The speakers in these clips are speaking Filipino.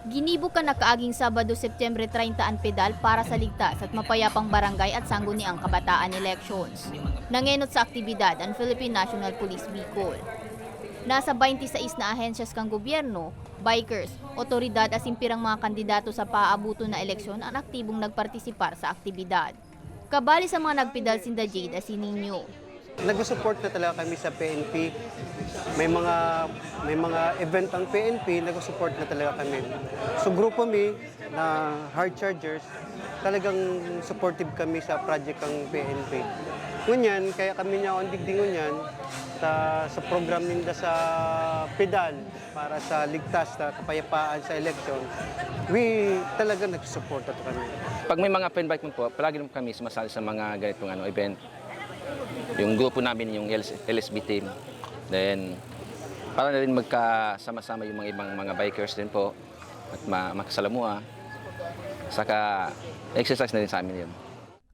Ginibo ka na kaaging Sabado, September 30 ang pedal para sa ligtas at mapayapang barangay at sangguniang kabataan elections. Nangenot sa aktibidad ang Philippine National Police Bicol. Nasa 26 na ahensyas kang gobyerno, bikers, otoridad at simpirang mga kandidato sa paabuto na eleksyon ang aktibong nagpartisipar sa aktibidad. Kabali sa mga nagpedal sinda Jade at si Nino. Nag-support na talaga kami sa PNP. May mga event ang PNP, nag-support na talaga kami. So grupo mi na hard chargers, talagang supportive kami sa project ng PNP. Ngunyan, kaya kami niya ang digdingon yan sa program ninda sa pedal para sa ligtas na kapayapaan sa election. We talaga nag-support na kami. Pag may mga pen bike po, palagi naman kami sumasali sa mga ganitong event. Yung grupo namin, yung LSB team. Then, para na rin magkasama-sama yung mga ibang mga bikers din po at makasalamuha. Saka, exercise na rin sa amin yun.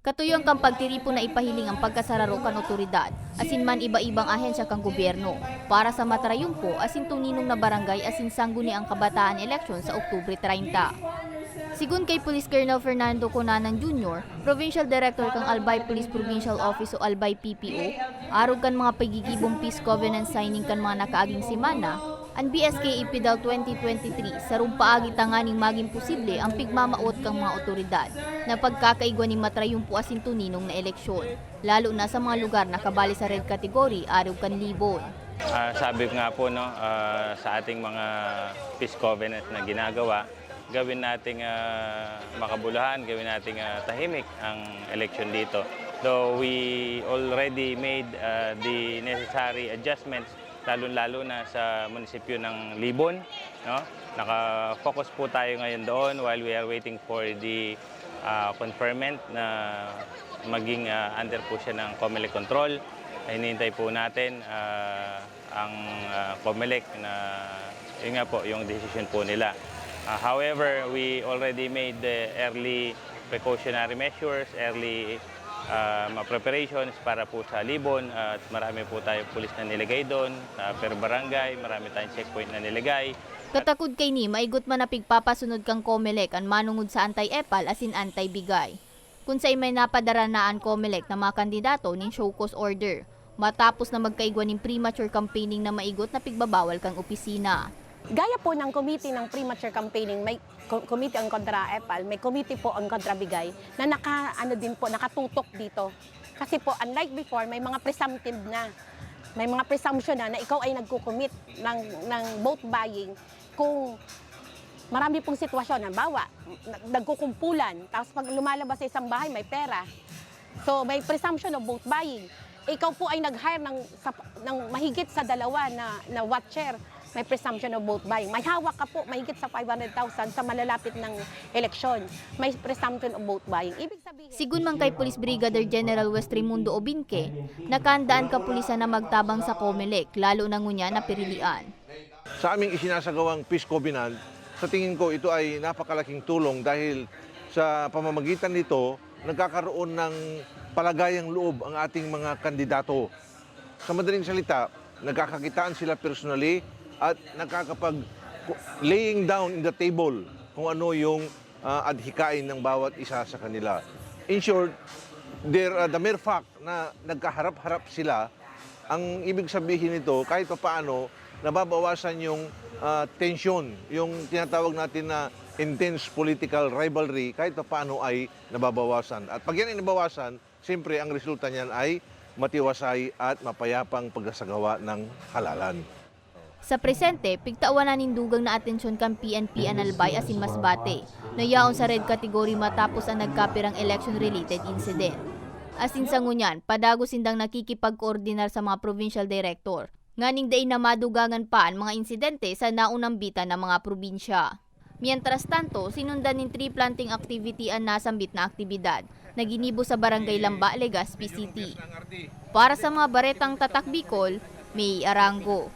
Katuyong kang pagtiripo na ipahiling ang pagkasararo kan otoridad, asin man iba-ibang ahensya kang gobyerno, para sa matarayumpo asin tuninong na barangay asin sangguni ang kabataan eleksyon sa Oktubre 30. Sigun kay Police Colonel Fernando Conanan Jr., Provincial Director kang Albay Police Provincial Office o Albay PPO, arog kan mga pagigibong peace covenant signing kan mga nakaaging simana, ang BSK Ipidal 2023 sa rumpaagi tanganing maging posible ang pigmamaot kang mga otoridad na pagkakaigwan ni matrayumpo asin tuninong na eleksyon, lalo na sa mga lugar na kabali sa red category arog kan libon. Sabi ko nga po sa ating mga peace covenant na ginagawa, gawin nating makabuluhan, gawin nating tahimik ang election dito. Though we already made the necessary adjustments, lalo-lalo na sa munisipyo ng Libon. No? Naka-focus po tayo ngayon doon while we are waiting for the conferment na maging under po siya ng COMELEC control. Hinihintay po natin ang COMELEC na yun nga po, yung decision po nila. However, we already made the early precautionary measures, early preparations para po sa Libon at marami po tayo pulis na nilagay doon per barangay, marami tayong checkpoint na nilagay. Katakod kay ni maigot man na pigpapasunod kang COMELEC ang manungod sa anti-epal asin anti-bigay. Kung sa may napadara na ang COMELEC na mga kandidato ning show cause order, matapos na magkaigwan ng premature campaigning na maigot na pigbabawal kang opisina. Gaya po ng committee ng premature campaigning, may committee on kontra EPAL, may committee po on kontra bigay na nakatutok dito. Kasi po, unlike before, may mga presumptive na, may mga presumption na ikaw ay nagkukumit ng vote buying kung marami pong sitwasyon. Halimbawa, nagkukumpulan, tapos pag lumalabas sa isang bahay, may pera. So, may presumption of vote buying. Ikaw po ay nag-hire ng mahigit sa dalawa na watcher. May presumption of vote buying. May hawak ka po, mahigit sa 500,000 sa malalapit ng eleksyon. May presumption of vote buying. Ibig sabihin, Sigun man kay Police Brigadier General West Raimundo Obinque, nakandaan ka pulisan na magtabang sa COMELEC, lalo na ngunya na pirilian. Sa aming isinasagawang peace covenant, sa tingin ko ito ay napakalaking tulong dahil sa pamamagitan nito, nagkakaroon ng palagayang loob ang ating mga kandidato. Sa madaling salita, nagkakakitaan sila personally at nakakapag-laying down in the table kung ano yung adhikain ng bawat isa sa kanila. In short, the mere fact na nagkaharap-harap sila, ang ibig sabihin nito, kahit paano, nababawasan yung tension, yung tinatawag natin na intense political rivalry, kahit paano ay nababawasan. At pag yan ay nabawasan, siyempre ang resulta niyan ay matiwasay at mapayapang pagkasagawa ng halalan. Sa presente, pigtawan na nindugang na atensyon kang PNP Analbay asin Masbate, na yaon sa red category matapos ang nagkapirang election-related incident. Asin sa ngunyan, padago sindang nakikipag-koordinar sa mga provincial director, nganing day na madugangan pa ang mga insidente sa naunang bita ng mga probinsya. Mientras tanto, sinundan ng tree planting activity ang nasambit na aktibidad na ginibo sa Barangay Lamba, Legazpi City. Para sa mga baretang tatak Bicol, May Arango.